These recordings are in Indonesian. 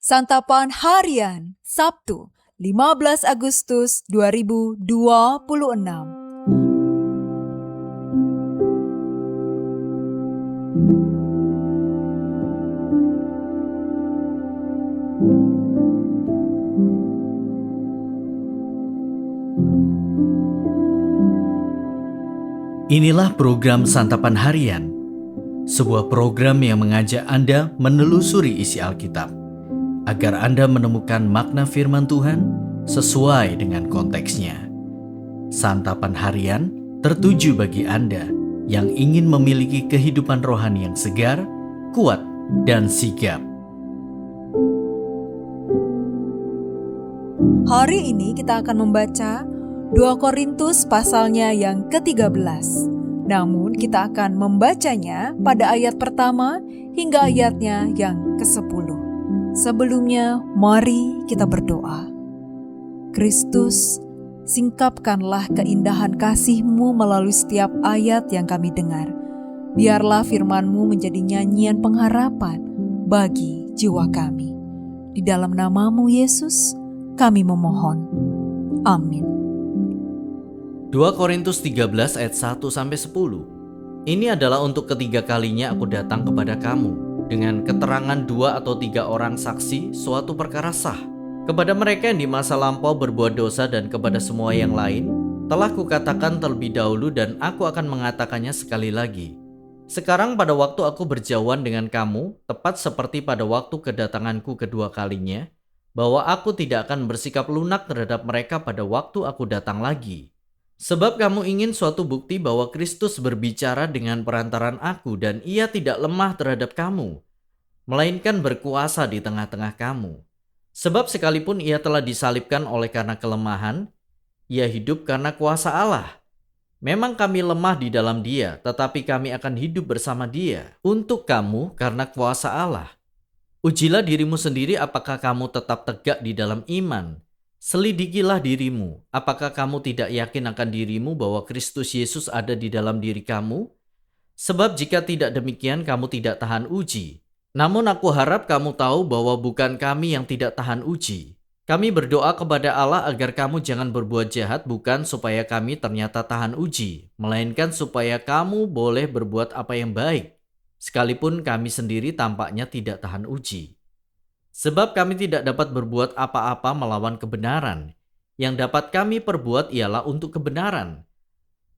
Santapan Harian, Sabtu, 15 Agustus 2026. Inilah program Santapan Harian, sebuah program yang mengajak Anda menelusuri isi Alkitab, agar Anda menemukan makna firman Tuhan sesuai dengan konteksnya. Santapan Harian tertuju bagi Anda yang ingin memiliki kehidupan rohani yang segar, kuat, dan sigap. Hari ini kita akan membaca 2 Korintus pasalnya yang ke-13. Namun kita akan membacanya pada ayat pertama hingga ayatnya yang ke-10. Sebelumnya, mari kita berdoa. Kristus, singkapkanlah keindahan kasih-Mu melalui setiap ayat yang kami dengar. Biarlah firman-Mu menjadi nyanyian pengharapan bagi jiwa kami. Di dalam nama-Mu, Yesus, kami memohon. Amin. 2 Korintus 13 ayat 1-10. Ini adalah untuk ketiga kalinya aku datang kepada kamu dengan keterangan 2 atau 3 orang saksi suatu perkara sah. Kepada mereka yang di masa lampau berbuat dosa dan kepada semua yang lain, telah kukatakan terlebih dahulu dan aku akan mengatakannya sekali lagi. Sekarang pada waktu aku berjauhan dengan kamu, tepat seperti pada waktu kedatanganku kedua kalinya, bahwa aku tidak akan bersikap lunak terhadap mereka pada waktu aku datang lagi. Sebab kamu ingin suatu bukti bahwa Kristus berbicara dengan perantaran aku dan ia tidak lemah terhadap kamu, melainkan berkuasa di tengah-tengah kamu. Sebab sekalipun ia telah disalibkan oleh karena kelemahan, ia hidup karena kuasa Allah. Memang kami lemah di dalam dia, tetapi kami akan hidup bersama dia. Untuk kamu karena kuasa Allah. Ujilah dirimu sendiri apakah kamu tetap tegak di dalam iman. Selidikilah dirimu, apakah kamu tidak yakin akan dirimu bahwa Kristus Yesus ada di dalam diri kamu? Sebab jika tidak demikian kamu tidak tahan uji. Namun aku harap kamu tahu bahwa bukan kami yang tidak tahan uji. Kami berdoa kepada Allah agar kamu jangan berbuat jahat, bukan supaya kami ternyata tahan uji, melainkan supaya kamu boleh berbuat apa yang baik, sekalipun kami sendiri tampaknya tidak tahan uji. Sebab kami tidak dapat berbuat apa-apa melawan kebenaran. Yang dapat kami perbuat ialah untuk kebenaran.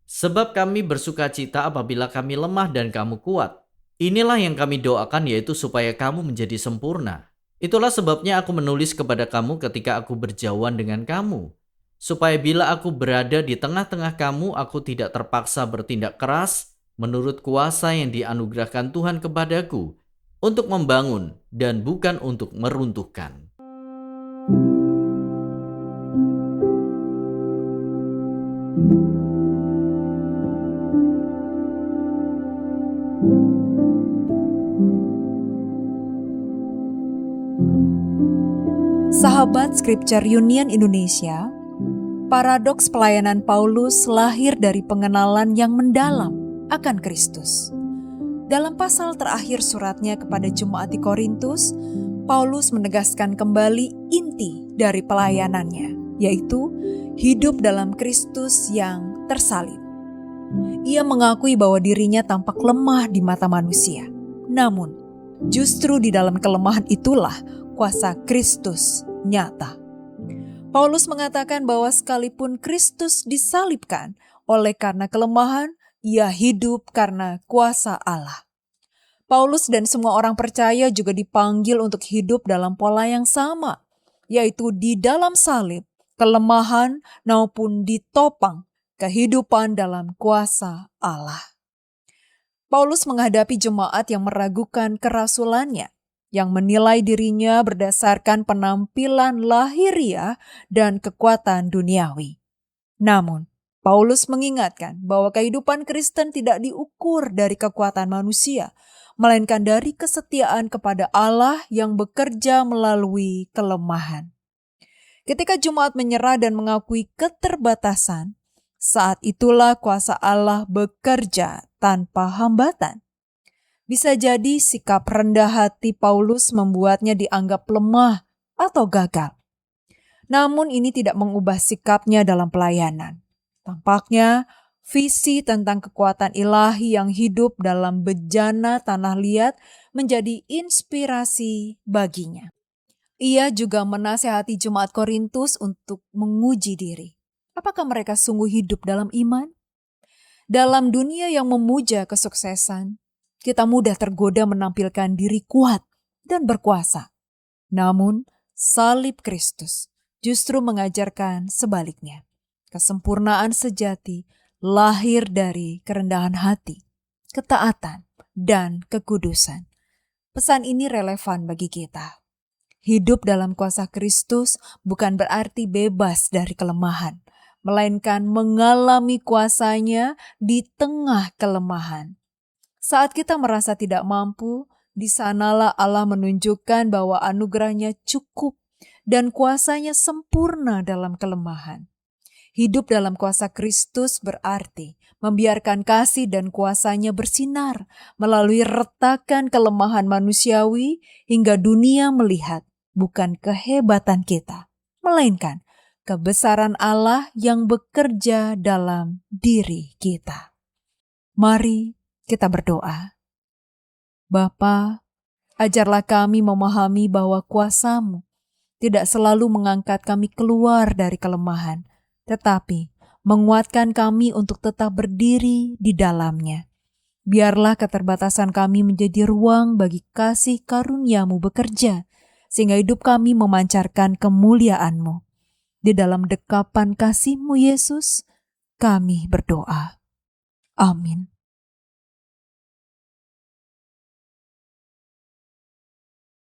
Sebab kami bersukacita apabila kami lemah dan kamu kuat. Inilah yang kami doakan, yaitu supaya kamu menjadi sempurna. Itulah sebabnya aku menulis kepada kamu ketika aku berjauhan dengan kamu. Supaya bila aku berada di tengah-tengah kamu, aku tidak terpaksa bertindak keras menurut kuasa yang dianugerahkan Tuhan kepadaku, untuk membangun dan bukan untuk meruntuhkan. Sahabat Scripture Union Indonesia, paradoks pelayanan Paulus lahir dari pengenalan yang mendalam akan Kristus. Dalam pasal terakhir suratnya kepada jemaat di Korintus, Paulus menegaskan kembali inti dari pelayanannya, yaitu hidup dalam Kristus yang tersalib. Ia mengakui bahwa dirinya tampak lemah di mata manusia. Namun, justru di dalam kelemahan itulah kuasa Kristus nyata. Paulus mengatakan bahwa sekalipun Kristus disalibkan oleh karena kelemahan, ia hidup karena kuasa Allah. Paulus dan semua orang percaya juga dipanggil untuk hidup dalam pola yang sama, yaitu di dalam salib, kelemahan maupun ditopang kehidupan dalam kuasa Allah. Paulus menghadapi jemaat yang meragukan kerasulannya, yang menilai dirinya berdasarkan penampilan lahiriah dan kekuatan duniawi. Namun, Paulus mengingatkan bahwa kehidupan Kristen tidak diukur dari kekuatan manusia, melainkan dari kesetiaan kepada Allah yang bekerja melalui kelemahan. Ketika jemaat menyerah dan mengakui keterbatasan, saat itulah kuasa Allah bekerja tanpa hambatan. Bisa jadi sikap rendah hati Paulus membuatnya dianggap lemah atau gagal. Namun ini tidak mengubah sikapnya dalam pelayanan. Tampaknya visi tentang kekuatan ilahi yang hidup dalam bejana tanah liat menjadi inspirasi baginya. Ia juga menasihati jemaat Korintus untuk menguji diri. Apakah mereka sungguh hidup dalam iman? Dalam dunia yang memuja kesuksesan, kita mudah tergoda menampilkan diri kuat dan berkuasa. Namun, salib Kristus justru mengajarkan sebaliknya. Kesempurnaan sejati lahir dari kerendahan hati, ketaatan, dan kekudusan. Pesan ini relevan bagi kita. Hidup dalam kuasa Kristus bukan berarti bebas dari kelemahan, melainkan mengalami kuasanya di tengah kelemahan. Saat kita merasa tidak mampu, di sanalah Allah menunjukkan bahwa anugerahnya cukup dan kuasanya sempurna dalam kelemahan. Hidup dalam kuasa Kristus berarti membiarkan kasih dan kuasanya bersinar melalui retakan kelemahan manusiawi hingga dunia melihat bukan kehebatan kita, melainkan kebesaran Allah yang bekerja dalam diri kita. Mari kita berdoa. Bapa, ajarlah kami memahami bahwa kuasa-Mu tidak selalu mengangkat kami keluar dari kelemahan, tetapi menguatkan kami untuk tetap berdiri di dalamnya. Biarlah keterbatasan kami menjadi ruang bagi kasih karunia-Mu bekerja, sehingga hidup kami memancarkan kemuliaan-Mu. Di dalam dekapan kasih-Mu Yesus, kami berdoa. Amin.